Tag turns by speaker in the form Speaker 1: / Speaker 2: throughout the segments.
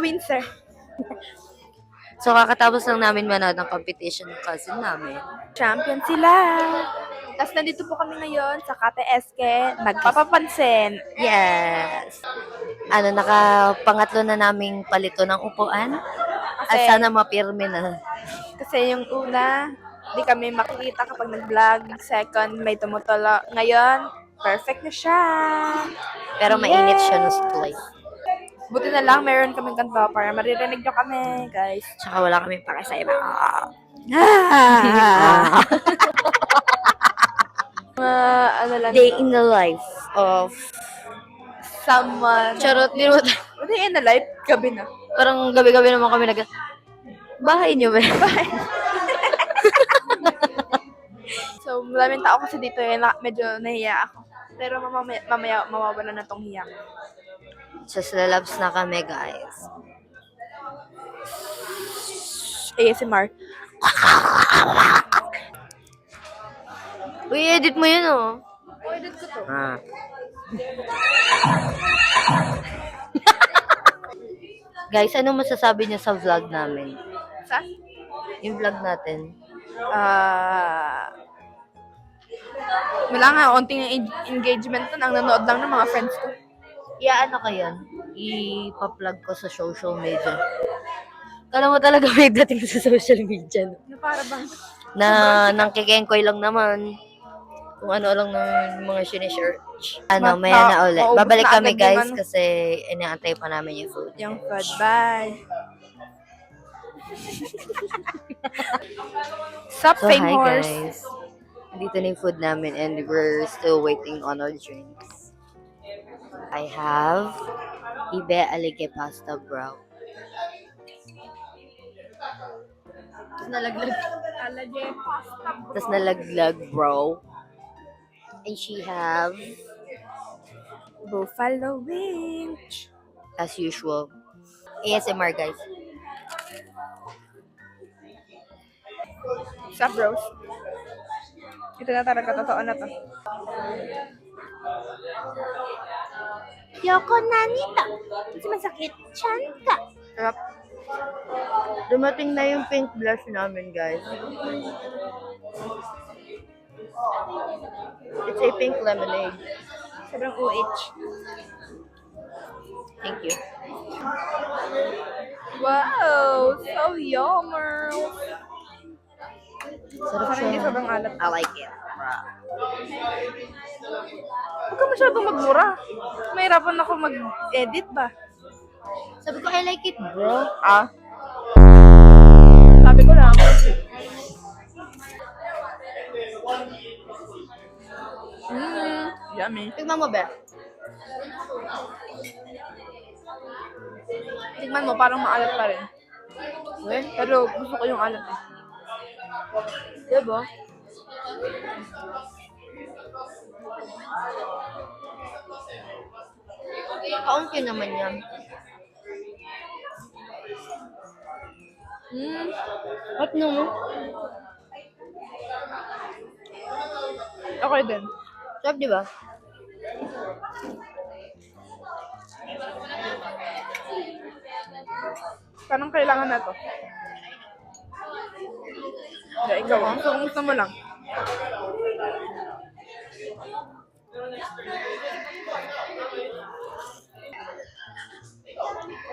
Speaker 1: the Windsor.
Speaker 2: So, kakatapos lang namin manood ng competition ng cousin namin.
Speaker 1: Champion sila. Tapos nandito po kami ngayon sa Kate Eske, nagpapapansin.
Speaker 2: Yes! Nakapangatlo na naming palito ng upuan. At
Speaker 1: Kasi,
Speaker 2: sana mapirme na.
Speaker 1: kasi yung una, di kami makikita kapag nag-vlog. Second, may tumutula. Ngayon, perfect na siya.
Speaker 2: Pero mainit siya ng supply.
Speaker 1: Buti na lang, meron kaming kanto para maririnig nyo kami, guys.
Speaker 2: Tsaka wala kami para sa iba.
Speaker 1: Ano lang.
Speaker 2: Day in the life of
Speaker 1: Someone.
Speaker 2: Charot, di mo.
Speaker 1: Day in the life, gabi na.
Speaker 2: Parang gabi-gabi naman kami bahay niyo ba?
Speaker 1: So, maraming tao kasi dito medyo nahiya ako. Pero mamaya mawawala na tong hiya.
Speaker 2: Just lalabs na kami, guys.
Speaker 1: ASMR.
Speaker 2: Uy, edit mo yun, oh.
Speaker 1: Edit ko to.
Speaker 2: Guys, ano masasabi niyo sa vlog namin?
Speaker 1: Sa?
Speaker 2: Yung vlog natin.
Speaker 1: Wala nga, onting engagement to. Ang nanood lang ng mga friends ko.
Speaker 2: Ano ko yun? Ipa-plug ko sa social media. Kala mo talaga may dating sa social media.
Speaker 1: Na para bang?
Speaker 2: Nang kikengkoy lang naman. Kung ano lang ng mga sinesearch. Maya na ulit. Babalik
Speaker 1: na
Speaker 2: kami,
Speaker 1: agad
Speaker 2: guys,
Speaker 1: yung
Speaker 2: kasi inaantay pa namin yung food.
Speaker 1: Yung food. Bye. Sup,
Speaker 2: So,
Speaker 1: fame
Speaker 2: hi,
Speaker 1: horse.
Speaker 2: guys. Dito na yung food namin and we're still waiting on our drinks. I have Ibe Alige Pasta, bro. Tapos nalaglag, bro. And she have,
Speaker 1: Buffalo wings.
Speaker 2: as usual, ASMR, guys.
Speaker 1: Sup, bros? Ito na talaga, totoo na to. Yoko nanita. Kasi masakit. Chan ka.
Speaker 2: Sarap. Dumating na yung pink blush namin, guys. It's a pink lemonade.
Speaker 1: Sobrang UH.
Speaker 2: Thank you.
Speaker 1: Wow! So yummer!
Speaker 2: Sarap
Speaker 1: Parang hindi
Speaker 2: siya.
Speaker 1: sobrang alat.
Speaker 2: I like it.
Speaker 1: Huwag ka masyadong magmura. Mahirapan ako mag-edit ba?
Speaker 2: Sabi ko, I like it, bro.
Speaker 1: Sabi ko lang. Yummy.
Speaker 2: Tignan mo, be.
Speaker 1: Tingnan mo, parang maalat pa rin.
Speaker 2: Eh?
Speaker 1: Pero gusto ko yung alat.
Speaker 2: Diba? Kaunti naman yan. At no?
Speaker 1: Okay din.
Speaker 2: Sarap, diba?
Speaker 1: Parang kailangan na to. Ikaw, gusto mo lang.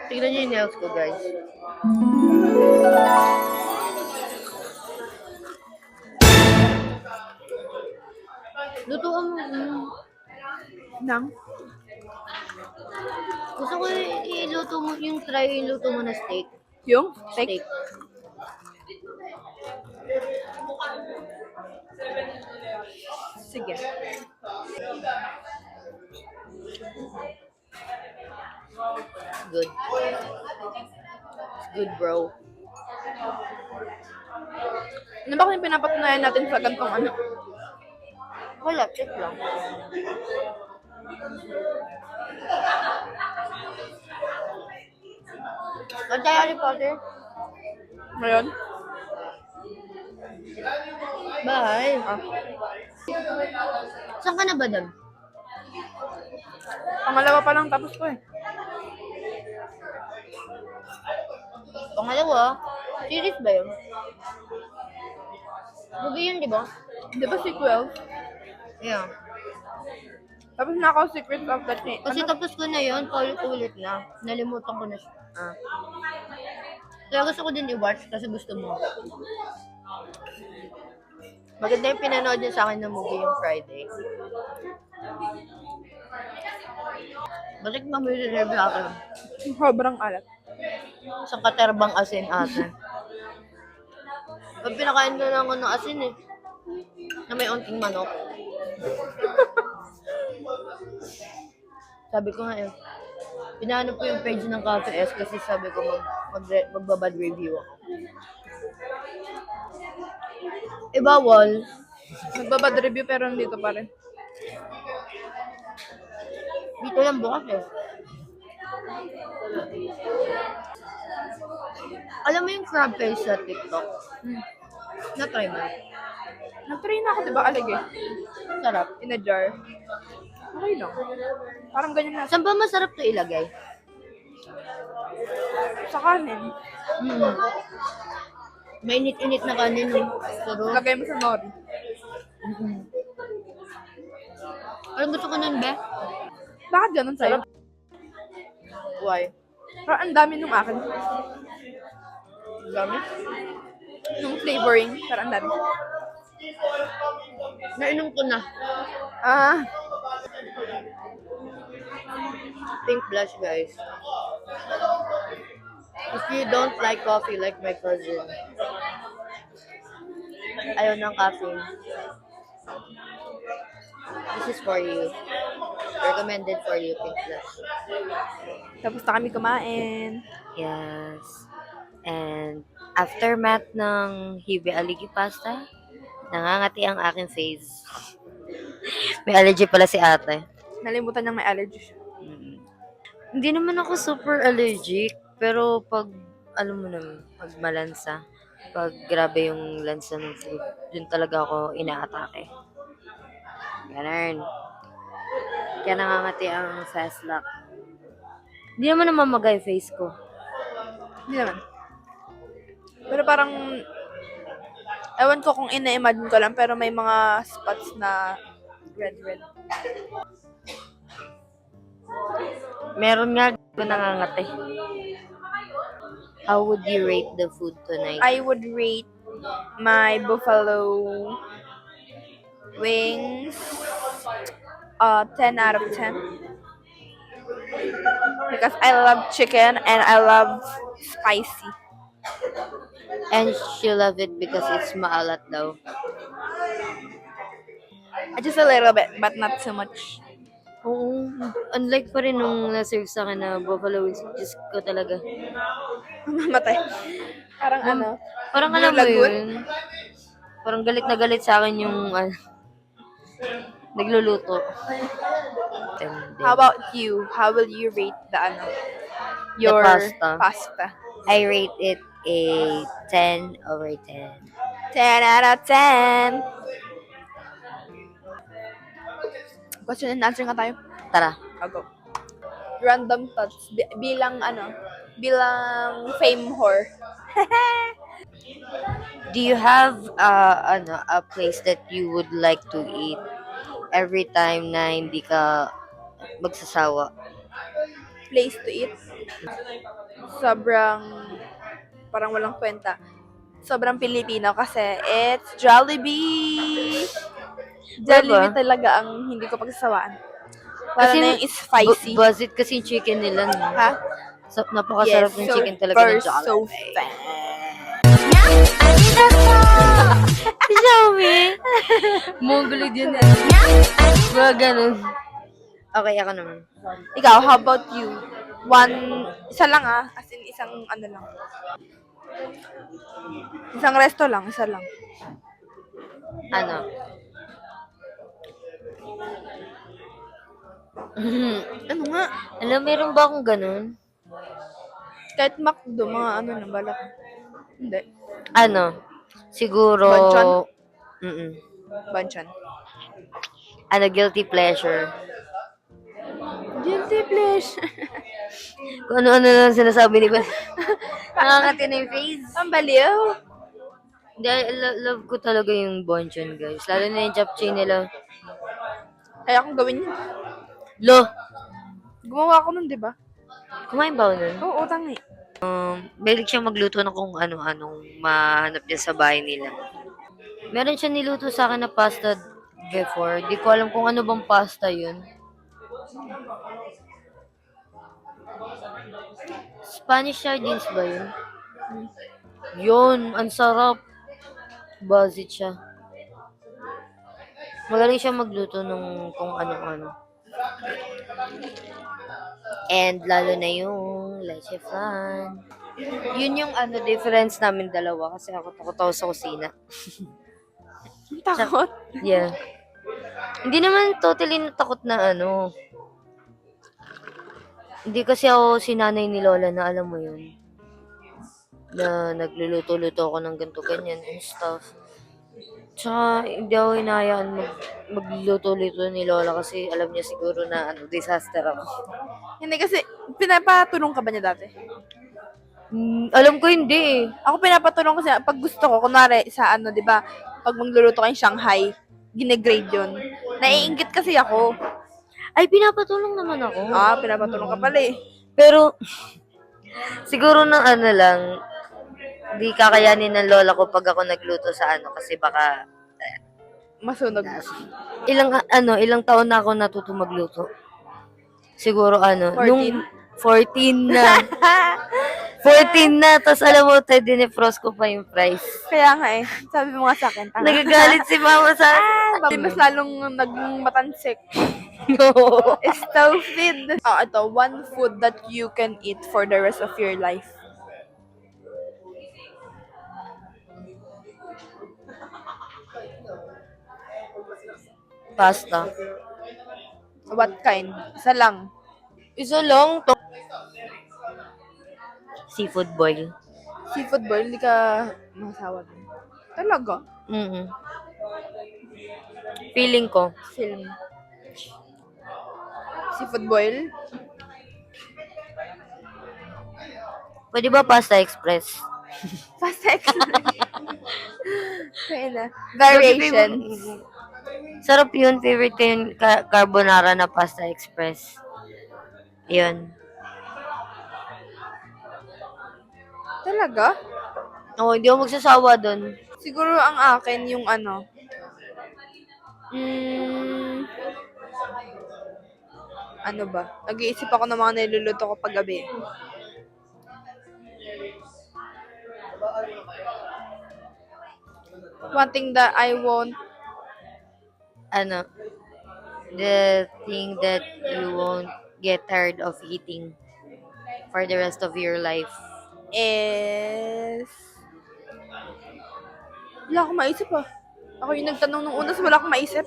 Speaker 2: Tignan nyo yung nails ko, guys. Lutuan mo.
Speaker 1: Nang?
Speaker 2: Gusto ko iluto mo, iluto mo na steak.
Speaker 1: Yung? Steak? Sige.
Speaker 2: Good. It's good, bro.
Speaker 1: Ano ba kung yung pinapatunayan natin sa gantong ano?
Speaker 2: Wala, check lang. Antay Harry Potter?
Speaker 1: Ngayon?
Speaker 2: Bahay. Saan ka na ba, Dam?
Speaker 1: Pangalawa pa lang tapos ko eh.
Speaker 2: Pangalawa, series ba yun? Movie yun, di ba?
Speaker 1: Di ba sequel?
Speaker 2: Yeah.
Speaker 1: Tapos na ako Secret of the Chain.
Speaker 2: Kasi
Speaker 1: Ano?
Speaker 2: tapos ko na yun, paulit-ulit na. Nalimutan ko na siya. Kaya gusto ko din i-watch kasi gusto mo. Maganda yung pinanood niya sa akin ng movie yung Friday. Bakit ba may review ako?
Speaker 1: Sobrang alat.
Speaker 2: Isang katerbang asin ate. Pag pinakain na lang ako ng asin eh. Na may unting manok. Sabi ko nga yun. Pinahanap ko yung page ng Cafe S kasi sabi ko magbabad review ako. Eh bawal.
Speaker 1: Nagbabad review pero nandito pa rin.
Speaker 2: Dito lang bukas eh. Alam mo yung crab face sa TikTok? Na-try mo?
Speaker 1: Nag-try na ako, di ba? Aligay.
Speaker 2: Sarap.
Speaker 1: In a jar. Okay lang. Parang ganyan na.
Speaker 2: Saan ba masarap to ilagay?
Speaker 1: Sa kanin.
Speaker 2: Mainit-init na kanin eh. Pero,
Speaker 1: Lagay mo sa nori.
Speaker 2: parang gusto ko nun, be.
Speaker 1: Bakit ganun sa'yo?
Speaker 2: Why?
Speaker 1: Parang ang dami nung akin.
Speaker 2: Dami?
Speaker 1: Nung flavoring. Parang ang dami.
Speaker 2: Nainom ko na.
Speaker 1: Ah.
Speaker 2: Pink blush, guys. If you don't like coffee like my cousin, ayaw ng caffeine, this is for you. Recommended for you, pink blush.
Speaker 1: Tapos na kami kumain.
Speaker 2: Yes. And aftermath ng hibe aligi pasta, nangangati ang aking face. May allergy pala si ate.
Speaker 1: Nalimutan niyang may allergy siya.
Speaker 2: Hindi naman ako super allergic, pero pag, alam mo naman, pag malansa, pag grabe yung lansa ng food, dun talaga ako inaatake. Ganun. Kaya nangangati ang fast lock. Hindi naman namamagay face ko.
Speaker 1: Hindi naman. Pero parang, ewan ko kung ina-imagine ko lang, pero may mga spots na red.
Speaker 2: Meron nga ko nangangati. How would you rate the food tonight?
Speaker 1: I would rate my buffalo wings 10 out of 10. Because I love chicken and I love spicy.
Speaker 2: And she love it because it's maalat daw.
Speaker 1: Just a little bit, but not so much.
Speaker 2: Oo. Unlike pa rin nung na-serve sa akin na buffalo wings, Diyos ko talaga.
Speaker 1: Mamatay. Parang ano?
Speaker 2: Parang
Speaker 1: Blue
Speaker 2: alam mo
Speaker 1: Lagoon?
Speaker 2: yun. Parang galit na galit sa akin yung nagluluto.
Speaker 1: How about you? How will you rate the your
Speaker 2: pasta.
Speaker 1: pasta?
Speaker 2: I rate it a 10 over 10.
Speaker 1: 10 out of 10. Question and answer nga tayo.
Speaker 2: Tara.
Speaker 1: I'll go. Random thoughts. Bilang fame whore.
Speaker 2: Do you have a place that you would like to eat every time na hindi ka magsasawa?
Speaker 1: Place to eat. Parang walang kwenta. Sobrang Pilipino kasi it's Jollibee. Jollibee talaga ang hindi ko pagsasawaan. Lalo na yung is spicy.
Speaker 2: Buzzit kasi yung chicken nila. No?
Speaker 1: Ha?
Speaker 2: So, napakasarap ng chicken talaga ng
Speaker 1: so
Speaker 2: Jollibee.
Speaker 1: fat.
Speaker 2: Xiaomi! Mongolid yun eh. Mga ganun. Okay, ako naman.
Speaker 1: Ikaw, how about you? Isa lang as in isang lang. Isang resto lang, isa lang.
Speaker 2: Ano?
Speaker 1: Ano nga?
Speaker 2: Alam, meron ba akong ganun?
Speaker 1: Kahit McDo, mga na balak. Hindi.
Speaker 2: Ano? Siguro...
Speaker 1: Banchan? Banchan.
Speaker 2: Guilty pleasure.
Speaker 1: Guilty pleasure.
Speaker 2: Kung ano-ano lang sinasabi ni Bal. Nakakati na yung face.
Speaker 1: Ang baliw.
Speaker 2: Hindi, love ko talaga yung bonchon, guys. Lalo na yung japchae nila.
Speaker 1: Kaya akong gawin yun.
Speaker 2: Lo!
Speaker 1: Gumawa ako nun, di ba?
Speaker 2: Kumain ba ako nun?
Speaker 1: Oo, tangi.
Speaker 2: Mahilig siya magluto ng kung ano-anong mahanap niya sa bahay nila. Meron siya niluto sa akin na pasta before. Di ko alam kung ano bang pasta yun. Spanish sardines ba yun? Yun, ang sarap. Buzzit siya. Magaling siya magluto ng kung ano-ano. And lalo na yung leche flan. Yun yung difference namin dalawa kasi ako takot ako sa kusina.
Speaker 1: Ang takot.
Speaker 2: Yeah. Hindi naman totally natakot na Hindi kasi ako sinanay ni Lola na alam mo yun. Na nagluluto-luto ako ng ganito ganyan and stuff. Tsaka hindi ako hinayaan magluto-luto ni Lola kasi alam niya siguro na disaster ako.
Speaker 1: Hindi kasi, pinapatulong ka ba niya dati?
Speaker 2: Alam ko hindi eh.
Speaker 1: Ako pinapatulong kasi pag gusto ko, kunwari sa di ba, pag magluluto kayong Shanghai, ginegrade yun. Naiingit kasi ako.
Speaker 2: Ay, pinapatulong naman ako.
Speaker 1: Pinapatulong ka pala eh.
Speaker 2: Pero, siguro ng lang, di kakayanin ng lola ko pag ako nagluto sa kasi baka
Speaker 1: Masunog.
Speaker 2: ilang taon na ako natuto magluto. Siguro
Speaker 1: 14?
Speaker 2: nung 14 na. 14 na, tapos alam mo, dinefrost ko pa yung fries.
Speaker 1: Kaya nga eh. Sabi mo nga sa akin. Tanga.
Speaker 2: Nagagalit si mama sa
Speaker 1: Bakit mas lalong naging matansik?
Speaker 2: No.
Speaker 1: Stupid. Ito, one food that you can eat for the rest of your life.
Speaker 2: Pasta.
Speaker 1: What kind? Isa lang.
Speaker 2: Isa lang to. Seafood boil.
Speaker 1: Seafood boil, hindi ka masawa dun. Talaga?
Speaker 2: Feeling ko.
Speaker 1: Film. Seafood boil?
Speaker 2: Pwede ba pasta express?
Speaker 1: Fast express. Kaya na. Variations.
Speaker 2: Sarap yun. Favorite ko yung carbonara na pasta express. Yun.
Speaker 1: Talaga?
Speaker 2: Oo, hindi ako magsasawa dun.
Speaker 1: Siguro ang akin yung ano ba? Nag-iisip ako ng mga niluluto ko pag gabi. One thing that I won't
Speaker 2: The thing that you won't get tired of eating for the rest of your life.
Speaker 1: is... Wala akong maisip Ako yung nagtanong nung una, so wala akong maisip.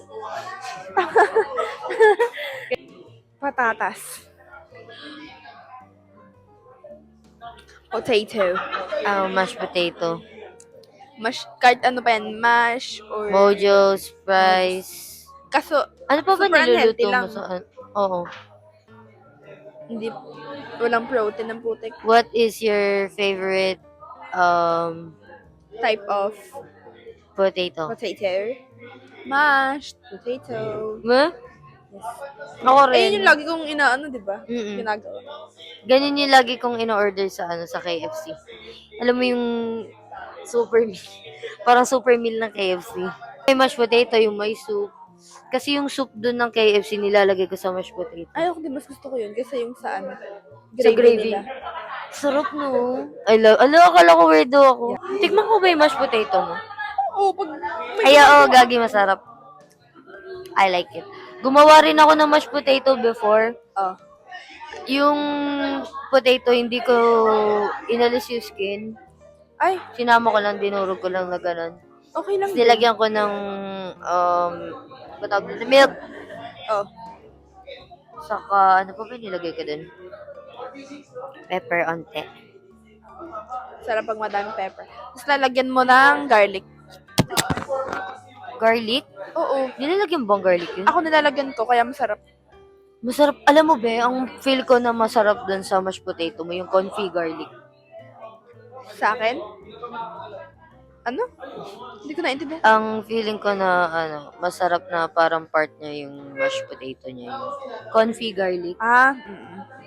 Speaker 1: Patatas. Potato.
Speaker 2: Mashed potato.
Speaker 1: Kahit ano pa yan, mash or...
Speaker 2: Mojo's, fries.
Speaker 1: Kaso,
Speaker 2: Ano pa ba
Speaker 1: super unhealthy
Speaker 2: niluluto mo
Speaker 1: lang.
Speaker 2: sa... Oo.
Speaker 1: Hindi, walang protein ng putik.
Speaker 2: What is your favorite
Speaker 1: Type of
Speaker 2: potato?
Speaker 1: potato. Mashed potato.
Speaker 2: Ma? Ako rin.
Speaker 1: Ayun yung lagi kong di ba?
Speaker 2: Mm-mm.
Speaker 1: Ginagawa.
Speaker 2: Ganyan yung lagi kong in-order sa sa KFC. Alam mo yung super meal. Parang super meal ng KFC. May mashed potato, yung may soup. Kasi yung soup dun ng KFC nilalagay ko sa mashed potato.
Speaker 1: Ay, ako din mas gusto ko yun kasi yung sa
Speaker 2: Sa gravy.
Speaker 1: nila.
Speaker 2: Sarap no. Akala ko weirdo ako. Tikman ko ba yung mashed potato mo?
Speaker 1: Oo, pag
Speaker 2: Ay, oo, gagi masarap. I like it. Gumawa rin ako ng mashed potato before. Yung potato, hindi ko inalis yung skin.
Speaker 1: Ay,
Speaker 2: Sinama ko lang, dinurog ko lang na ganun.
Speaker 1: okay lang.
Speaker 2: Nilagyan ko ng milk.
Speaker 1: Oh.
Speaker 2: Saka, ano pa ba nilagay ko dun? Pepper onte.
Speaker 1: Sarap pag madaming pepper. Tapos lalagyan mo ng garlic.
Speaker 2: Garlic?
Speaker 1: Oo.
Speaker 2: Nilalagyan bang garlic yun?
Speaker 1: Ako nilalagyan ko, kaya masarap.
Speaker 2: Masarap. Alam mo ba, ang feel ko na masarap dun sa mashed potato mo, yung confit garlic.
Speaker 1: Sa akin? Ano? Hindi ko naintindihan.
Speaker 2: Ang feeling ko na, masarap na parang part niya yung mashed potato niya, yung confit garlic.
Speaker 1: Ah,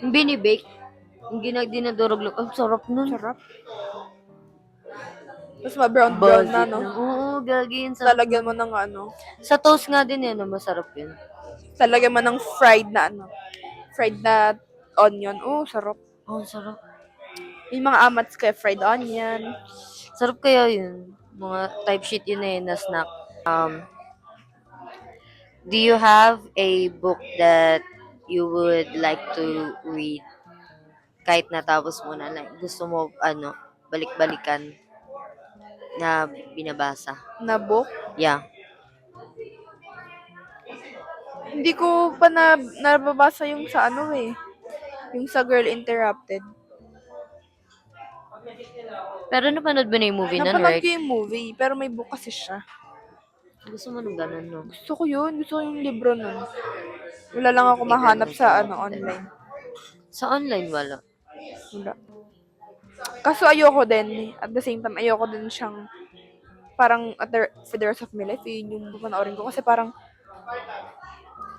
Speaker 2: Yung binibake, yung dinadurog lang. Ang sarap nun.
Speaker 1: sarap. Tapos ma-brown na, no?
Speaker 2: Oo, gagi yun. Sarap.
Speaker 1: Lalagyan mo ng ano.
Speaker 2: Sa toast nga din yan, masarap yun.
Speaker 1: Lalagyan mo ng fried na ano. Fried na onion. Oh, sarap.
Speaker 2: Oh, sarap.
Speaker 1: Yung mga amats kaya fried onion.
Speaker 2: Sarap kaya yun. Mga type shit yun na snack. Do you have a book that you would like to read? Kahit natapos mo na, like, gusto mo, balik-balikan na binabasa.
Speaker 1: Na book.
Speaker 2: Yeah.
Speaker 1: Hindi ko pa nababasa yung sa ano eh. Yung sa Girl Interrupted.
Speaker 2: Pero napanood mo na yung movie nun,
Speaker 1: Napanood
Speaker 2: right?
Speaker 1: ko yung movie, pero may book kasi siya.
Speaker 2: Gusto mo nung ganun, no?
Speaker 1: Gusto ko yun. Gusto ko yung libro nun. Wala lang ako mahanap sa ano online.
Speaker 2: Sa online, wala.
Speaker 1: Wala. Kaso ayoko din. At the same time, ayoko din siyang parang for the rest of my life, yun yung papanoorin ko. Kasi parang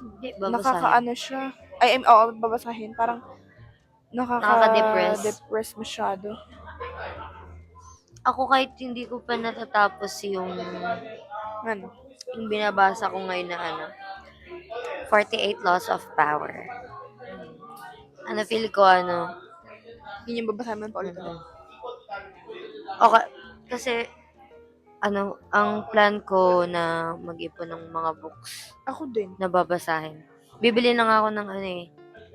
Speaker 2: Hindi, babasahin.
Speaker 1: nakakaano siya. Oo, babasahin. Parang
Speaker 2: Nakaka-depress.
Speaker 1: depress masyado.
Speaker 2: Ako kahit hindi ko pa natatapos yung
Speaker 1: Ano?
Speaker 2: binabasa ko ngayon na 48 Laws of Power. Feel ko
Speaker 1: Yun yung babasahin mo pa ulit.
Speaker 2: Okay, kasi ang plan ko na mag-ipon ng mga books
Speaker 1: Ako din.
Speaker 2: na babasahin. Bibili na nga ako ng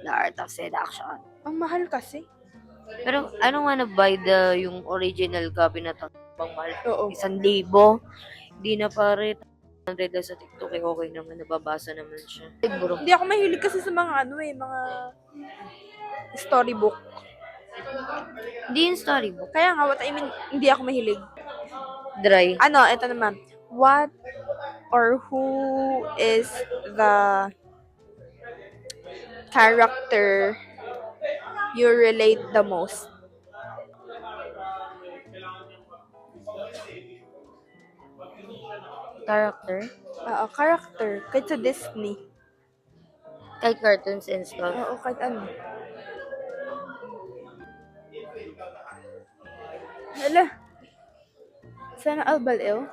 Speaker 2: The Art of Seduction.
Speaker 1: Ang mahal kasi.
Speaker 2: Pero I don't wanna buy yung original copy na to. Bang mahal.
Speaker 1: Oo.
Speaker 2: 1,000. Hindi na pare. 100 lang sa TikTok. Okay naman. Nababasa naman siya. Siguro.
Speaker 1: Hindi ako mahilig kasi sa mga mga storybook.
Speaker 2: Hindi yung storybook.
Speaker 1: Kaya nga, what I mean, hindi ako mahilig.
Speaker 2: Dry.
Speaker 1: Ito naman. What or who is the character you relate the most?
Speaker 2: Character.
Speaker 1: Character. Kahit sa Disney.
Speaker 2: Kahit cartoons and stuff.
Speaker 1: Oo, kahit ano. Hala. Sana Albal-eo?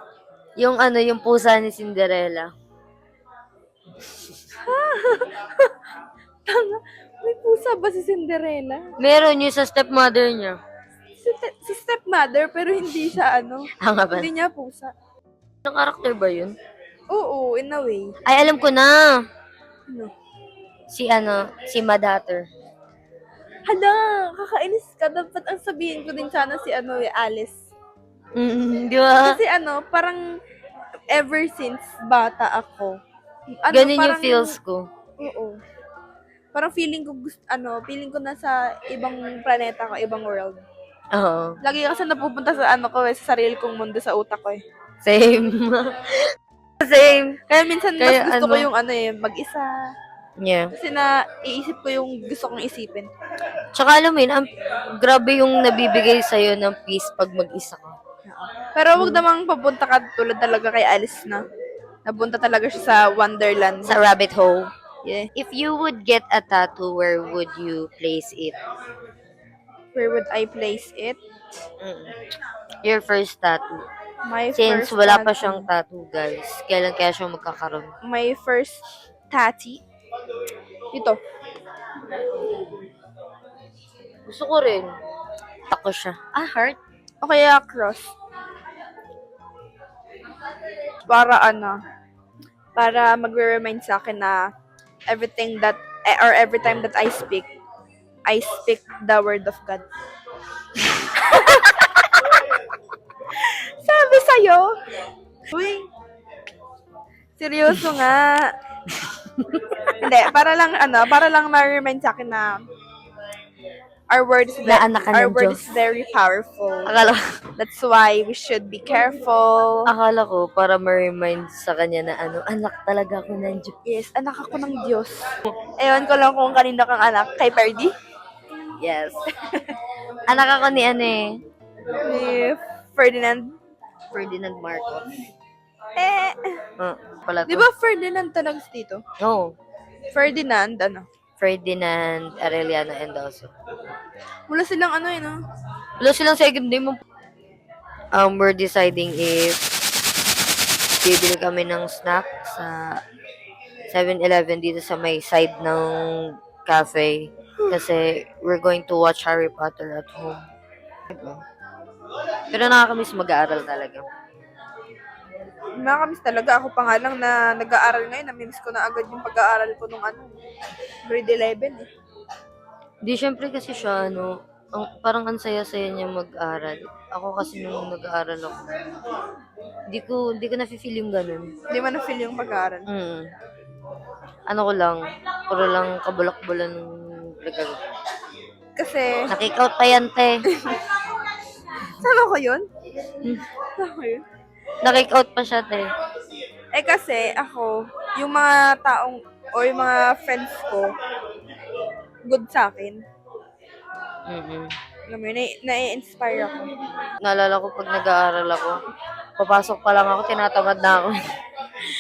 Speaker 2: Yung yung pusa ni Cinderella.
Speaker 1: Tanga. May pusa ba si Cinderella?
Speaker 2: Meron yung sa stepmother niya.
Speaker 1: Si stepmother, pero hindi siya
Speaker 2: Nga ba?
Speaker 1: Hindi niya pusa.
Speaker 2: Anong character ba yun?
Speaker 1: Oo, in a way.
Speaker 2: Ay, alam ko na.
Speaker 1: Ano?
Speaker 2: Si Madatter.
Speaker 1: Hala, kakainis ka. Dapat ang sabihin ko din sana si Alice.
Speaker 2: Di ba?
Speaker 1: Kasi parang ever since bata ako.
Speaker 2: Ganun yung
Speaker 1: parang-
Speaker 2: feels ko.
Speaker 1: Oo. Parang feeling ko feeling ko nasa ibang planeta ko, ibang world.
Speaker 2: Oo.
Speaker 1: Lagi kasi napupunta sa sa sarili kong mundo sa utak ko eh.
Speaker 2: Same. Same.
Speaker 1: Kaya minsan
Speaker 2: Kaya
Speaker 1: mas gusto ko yung mag-isa.
Speaker 2: Yeah.
Speaker 1: Kasi iisip ko yung gusto kong isipin.
Speaker 2: Tsaka alam mo yun, grabe yung nabibigay sa'yo ng peace pag mag-isa ka.
Speaker 1: Pero wag namang papunta ka tulad talaga kay Alice na. Napunta talaga siya sa Wonderland.
Speaker 2: Sa rabbit hole.
Speaker 1: Yeah.
Speaker 2: If you would get a tattoo, where would you place it?
Speaker 1: Where would I place it?
Speaker 2: Your first tattoo.
Speaker 1: My
Speaker 2: Since
Speaker 1: first
Speaker 2: wala pa
Speaker 1: tattoo.
Speaker 2: siyang tattoo, guys. Kailan kaya siya magkakaroon?
Speaker 1: My first tattoo. Ito.
Speaker 2: Gusto ko rin. Tako siya. Heart?
Speaker 1: O kaya cross. Para para magre-remind sa akin na every time that I speak the word of God. Sabi sa'yo. Uy. Seryoso nga. Hindi, para lang ma-remind sa akin na
Speaker 2: Na anak ka
Speaker 1: our
Speaker 2: ng
Speaker 1: word
Speaker 2: Diyos.
Speaker 1: is very powerful.
Speaker 2: Akala,
Speaker 1: That's why we should be careful.
Speaker 2: akala ko para ma-remind sa kanya na anak talaga ako ng Diyos.
Speaker 1: Yes, anak ako ng Diyos. Ewan ko lang kung kanina kang anak. Kay Perdi?
Speaker 2: Yes. Anak ako ni
Speaker 1: Ni Ferdinand?
Speaker 2: Ferdinand Marcos.
Speaker 1: Eh,
Speaker 2: Pala to.
Speaker 1: di ba Ferdinand talaga dito?
Speaker 2: No.
Speaker 1: Ferdinand, ano?
Speaker 2: Ferdinand Arellano Endoso.
Speaker 1: Wala silang ano no?
Speaker 2: Wala silang second name mo. We're deciding if bibili kami ng snack sa 7-Eleven dito sa may side ng cafe. Kasi we're going to watch Harry Potter at home. Pero nakakamiss mag-aaral talaga.
Speaker 1: Nakakamiss talaga. Ako pa nga lang na nag-aaral ngayon. Namimiss ko na agad yung pag-aaral ko nung grade 11 eh.
Speaker 2: Di, syempre kasi siya, parang ang saya-saya niya mag-aral. Ako kasi nung nag-aaral ako, di ko nafe-feel yung ganun.
Speaker 1: Hindi mo na-feel yung pag-aaral.
Speaker 2: Ano ko lang, puro lang kabulak-bulan ng nag-aaral.
Speaker 1: Kasi,
Speaker 2: Nakikout pa yan, te.
Speaker 1: sama ko yun? Sama ko yun?
Speaker 2: Nakikout pa siya, te.
Speaker 1: Eh kasi, ako, yung mga taong, o yung mga friends ko, good sa akin. Alam mo yun, nai-inspire ako.
Speaker 2: Naalala ko pag nag-aaral ako, papasok pa lang ako, tinatamad na ako.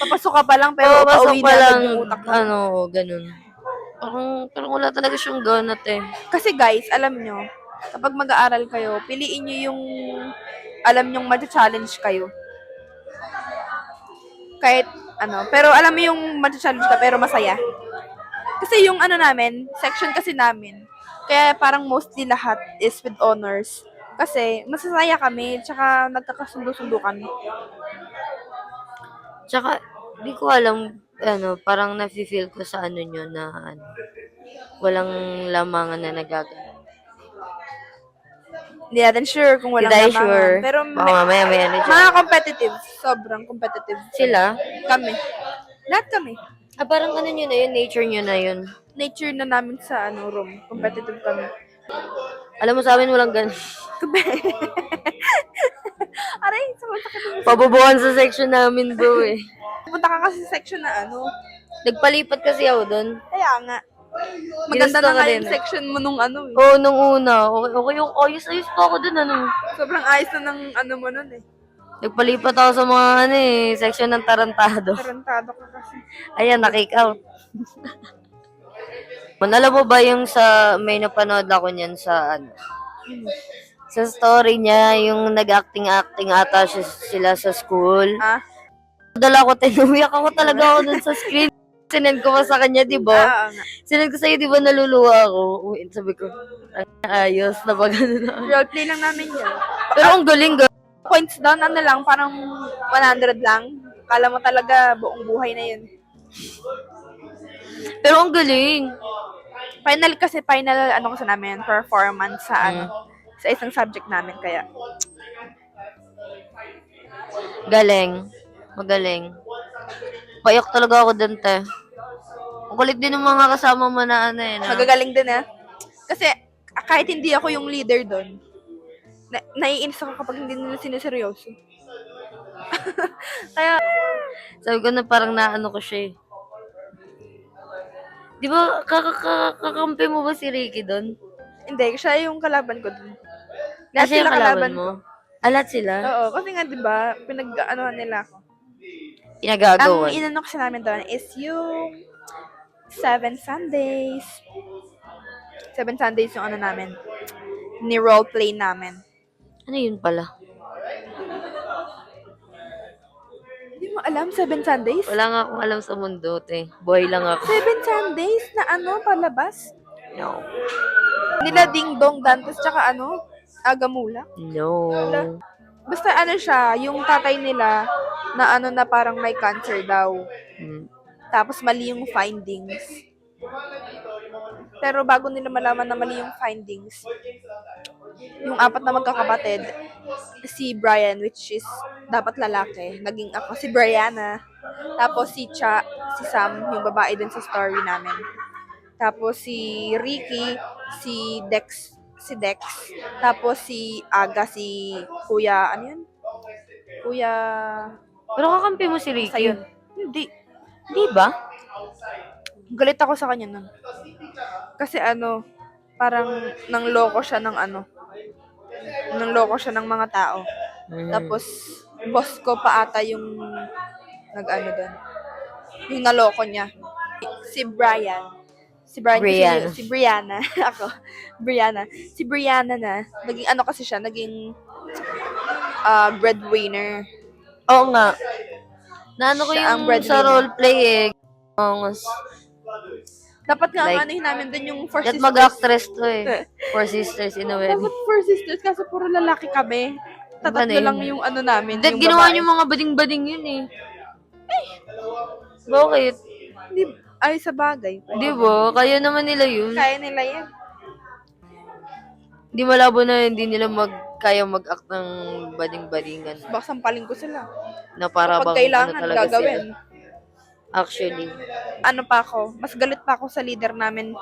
Speaker 1: Papasok ka pa lang, pero
Speaker 2: Papasok
Speaker 1: pauwi
Speaker 2: pa
Speaker 1: na
Speaker 2: lang,
Speaker 1: agad yung utak mo.
Speaker 2: ganun. Parang wala talaga siyang gana, te.
Speaker 1: Kasi guys, alam nyo, kapag mag-aaral kayo, piliin nyo yung alam nyong ma-challenge kayo. Kahit pero alam mo yung ma-challenge ka pero masaya. Kasi yung namin, section kasi namin, kaya parang mostly lahat is with honors. Kasi masasaya kami, tsaka nagkakasundo-sundo kami.
Speaker 2: Tsaka, di ko alam, parang nafe-feel ko sa nyo na, walang lamangan na nagagano.
Speaker 1: Hindi natin sure kung walang
Speaker 2: Hindi tayo
Speaker 1: lamangan.
Speaker 2: sure.
Speaker 1: Pero
Speaker 2: Baka mamaya may dyan.
Speaker 1: mga competitive. Sobrang competitive.
Speaker 2: Sila?
Speaker 1: Kami. Lahat kami.
Speaker 2: Parang nyo na yun, nature nyo na yun.
Speaker 1: Nature na namin sa room. Competitive kami.
Speaker 2: Alam mo sa amin walang ganun.
Speaker 1: Aray, sumunta ka dun.
Speaker 2: Pabubuhan sa section namin, bro eh.
Speaker 1: Punta ka kasi sa section na
Speaker 2: Nagpalipat kasi ako doon.
Speaker 1: Kaya nga. Maganda
Speaker 2: Ginusto
Speaker 1: na
Speaker 2: ko
Speaker 1: nga
Speaker 2: rin.
Speaker 1: yung section mo nung eh.
Speaker 2: Oo, nung una. Okay yung ayos pa ako doon,
Speaker 1: Sobrang ayos na ng mo nun eh.
Speaker 2: Nagpalipat ako sa mga section ng tarantado.
Speaker 1: Tarantado ka kasi.
Speaker 2: Ayan, na-kick out. Alam mo ba yung may napanood ako niyan sa sa story niya, yung nag-acting ata sila sa school. Dala ko, tinumiyak ako talaga ako dun sa screen. Sinend ko pa sa kanya, di ba?
Speaker 1: nga.
Speaker 2: Sinend ko sa'yo, di ba naluluwa ako? Uy, sabi ko, ayos na ba gano'n na?
Speaker 1: Roleplay lang namin yun.
Speaker 2: Pero ang galing,
Speaker 1: Points down, lang, parang 100 lang. Kala mo talaga buong buhay na yun.
Speaker 2: Pero ang galing.
Speaker 1: Final kasi namin, performance sa sa isang subject namin, kaya.
Speaker 2: Galing. Magaling. Payak talaga ako dun, te. Ang kulit din ng mga kasama mo na
Speaker 1: Magagaling din Kasi kahit hindi ako yung leader doon, naiinis ako kapag hindi nila siniseryoso. Kaya,
Speaker 2: sabi ko na parang naano ko siya eh. Di ba, kakampi mo ba si Ricky doon?
Speaker 1: hindi, siya yung kalaban ko doon.
Speaker 2: Lahat sila kalaban mo? Lahat sila?
Speaker 1: Oo, kasi nga diba, pinag-anohan nila ako.
Speaker 2: Pinagagawan?
Speaker 1: Ang inano kasi namin doon is yung 7 Sundays. 7 Sundays yung namin. Ni roleplay namin.
Speaker 2: Ano yun pala?
Speaker 1: Hindi mo alam, 7 Sundays?
Speaker 2: Wala nga akong alam sa mundo, te. Boy lang ako.
Speaker 1: 7 Sundays na palabas?
Speaker 2: No.
Speaker 1: Nila Ding Dong Dantes tsaka Agamula?
Speaker 2: No.
Speaker 1: Basta siya, yung tatay nila na na parang may cancer daw. Tapos mali yung findings. Pero bago nila malaman na mali yung findings, yung 4 na magkakapatid, si Brian, which is dapat lalaki, naging ako si Brianna. Tapos si Cha, si Sam, yung babae din sa story namin. Tapos si Ricky, si Dex, si Dex. Tapos si Aga, si Kuya, ano yun? Kuya,
Speaker 2: Pero kakampi mo si
Speaker 1: basta
Speaker 2: Ricky.
Speaker 1: yun. Hindi.
Speaker 2: Di ba?
Speaker 1: Galit ako sa kanya nun. Kasi ano, parang nangloko siya ng ano. Nangloko siya ng mga tao. Tapos, boss ko pa ata yung nag-ano doon. Yung naloko niya. Si Brian. Si Brian
Speaker 2: Brian.
Speaker 1: kasi, si Brianna. Ako. Brianna. Si Brianna na, naging ano kasi siya, naging breadwinner.
Speaker 2: Oo nga. Naano ko
Speaker 1: Siya ang
Speaker 2: yung
Speaker 1: breadwinner.
Speaker 2: sa roleplay eh. Ongos.
Speaker 1: Dapat nga
Speaker 2: Like,
Speaker 1: ang anuhin namin doon yung Four
Speaker 2: That
Speaker 1: Sisters.
Speaker 2: mag-actress to eh. Four Sisters in a wedding.
Speaker 1: Dapat Four Sisters, kaso puro lalaki kami. Tatatlo
Speaker 2: Ano yun?
Speaker 1: lang yung ano namin,
Speaker 2: Dahil
Speaker 1: yung
Speaker 2: ginawa
Speaker 1: babae.
Speaker 2: niyo mga bading-bading yun eh. Bakit?
Speaker 1: Di, ay, sa bagay.
Speaker 2: Di ba? Kaya naman nila yun.
Speaker 1: Kaya nila yan.
Speaker 2: Di malabo na hindi nila kaya mag-act ng bading-badingan.
Speaker 1: Baka sampalin ko sila.
Speaker 2: Na para
Speaker 1: Kapag
Speaker 2: bang
Speaker 1: kailangan,
Speaker 2: ano talaga
Speaker 1: gagawin.
Speaker 2: sila. Actually.
Speaker 1: Ano pa ako, mas galit pa ako sa leader namin.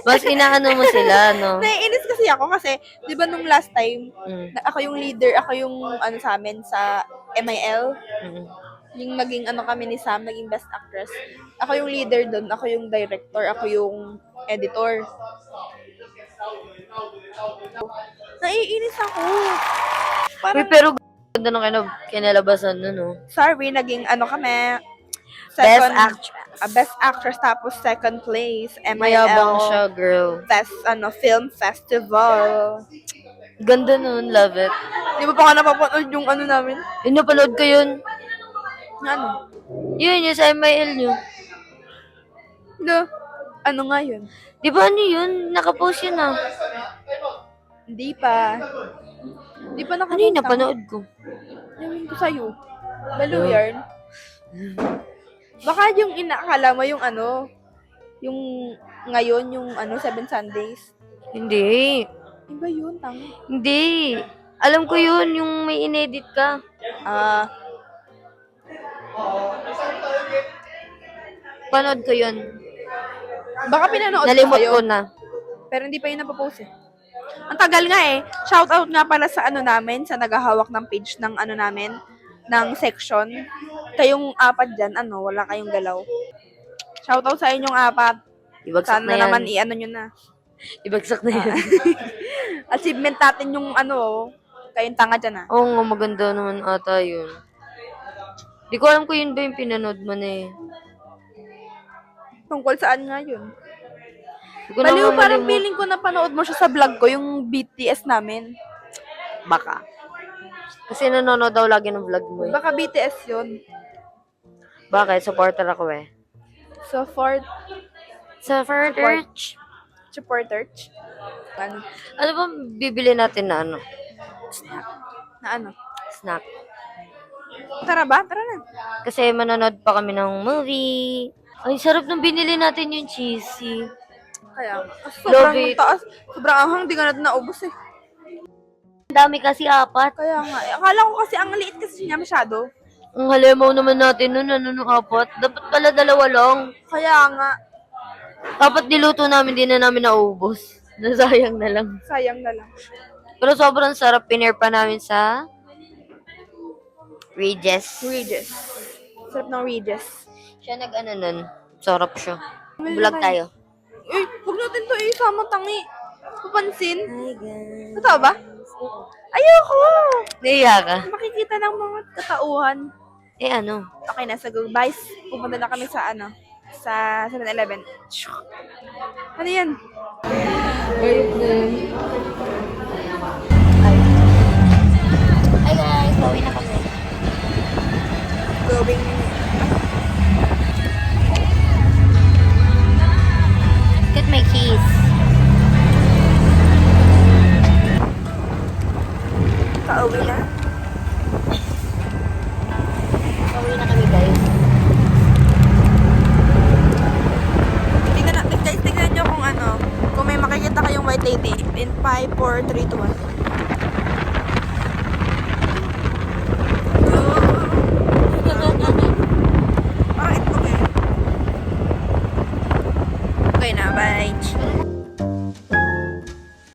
Speaker 2: Mas inaano mo sila, no?
Speaker 1: Naiinis kasi ako kasi, di ba nung last time,
Speaker 2: Mm.
Speaker 1: ako yung leader, ako yung ano sa amin sa MIL,
Speaker 2: Mm.
Speaker 1: yung naging ano kami ni Sam, naging best actress. Ako yung leader doon, ako yung director, ako yung editor. Naiinis ako.
Speaker 2: Uy,
Speaker 1: Parang,
Speaker 2: pero ganda ng kinalabasan nun, no?
Speaker 1: sorry, naging ano kami,
Speaker 2: Best actress.
Speaker 1: Best actress, tapos second place,
Speaker 2: Mayabang
Speaker 1: MIL,
Speaker 2: siya, girl.
Speaker 1: best film festival.
Speaker 2: Ganda nun, love it.
Speaker 1: Di ba pa nga napapanood yung ano namin?
Speaker 2: Yun, napanood ko yun.
Speaker 1: Yung ano?
Speaker 2: Yun, yung sa MIL nyo.
Speaker 1: No. Ano nga yun?
Speaker 2: Di ba ano yun? Nakapost yun ah.
Speaker 1: Hindi pa. Hindi pa
Speaker 2: Ano yun,
Speaker 1: nakakita.
Speaker 2: napanood ko.
Speaker 1: Ewan ko sa'yo. Balo yarn. Baka yung inaakala mo yung ano, yung ngayon, yung ano, Seven Sundays.
Speaker 2: Hindi.
Speaker 1: Iba yun, tama.
Speaker 2: Hindi. Alam ko yun, yung may inedit ka. Panood ko yun.
Speaker 1: Baka pinanood
Speaker 2: Nalimot
Speaker 1: ko
Speaker 2: ko
Speaker 1: sa'yo.
Speaker 2: na.
Speaker 1: Pero hindi pa yun napopost eh. Ang tagal nga eh. Shoutout nga pala sa ano namin, sa naghahawak ng page ng ano namin, ng section. Kayong apat dyan, ano, wala kayong galaw. Shoutout sa inyong apat.
Speaker 2: Ibagsak
Speaker 1: Sana
Speaker 2: na yan.
Speaker 1: naman i-ano nyo na.
Speaker 2: Ibagsak na yan.
Speaker 1: Achievement natin yung ano, kayong tanga dyan ah.
Speaker 2: Oo nga, maganda naman ata yun. Di ko alam kung yun ba yung pinanood mo na eh.
Speaker 1: Tungkol saan nga yun?
Speaker 2: Di ko na
Speaker 1: Baliw,
Speaker 2: nga
Speaker 1: parang
Speaker 2: malimut.
Speaker 1: feeling ko napanood mo siya sa vlog ko, yung BTS namin.
Speaker 2: Baka. Kasi nanonood daw lagi ng vlog mo eh.
Speaker 1: Baka BTS yun.
Speaker 2: Bakit? Supporter ako eh.
Speaker 1: So, for
Speaker 2: Supporter?
Speaker 1: supporter, ano,
Speaker 2: Ano ba bibili natin na ano?
Speaker 1: na ano.
Speaker 2: Snack.
Speaker 1: Tara ba? Tara na.
Speaker 2: Kasi manonood pa kami ng movie. Ay, sarap nung binili natin yung cheesy.
Speaker 1: Kaya,
Speaker 2: Love
Speaker 1: sobrang
Speaker 2: it.
Speaker 1: taas. Sobrang anghang, di ka na naubos eh.
Speaker 2: Ang dami kasi, 4.
Speaker 1: Kaya nga, akala ko kasi ang liit kasi niya masyado.
Speaker 2: Ang halimaw naman natin nun, ano nung 4. Dapat pala 2 lang.
Speaker 1: Kaya nga,
Speaker 2: Dapat niluto namin, di na namin naubos. Nasayang na lang.
Speaker 1: sayang na lang.
Speaker 2: Pero sobrang sarap, pinair pa namin sa Regis.
Speaker 1: Regis. Sarap ng Regis.
Speaker 2: Siya nag-ano nun. Sarap siya. Vlog tayo.
Speaker 1: Uy, huwag natin to isama tangi. Papansin.
Speaker 2: Hi guys.
Speaker 1: Totoo ba? Ayoko!
Speaker 2: Naiya ka?
Speaker 1: Makikita ng mga katauhan.
Speaker 2: Eh ano?
Speaker 1: Okay na, sa goodbyes. Pupunta na kami sa ano, sa 7-Eleven. Ano yan?
Speaker 2: Hi guys, bawi na kami.
Speaker 1: Going.
Speaker 2: Get my keys.
Speaker 1: Pauwi na.
Speaker 2: Bawi na kami guys.
Speaker 1: Tingnan natin guys, tingnan nyo kung ano, kung may makikita kayong white lady in 5, 4, 3, 2, 1.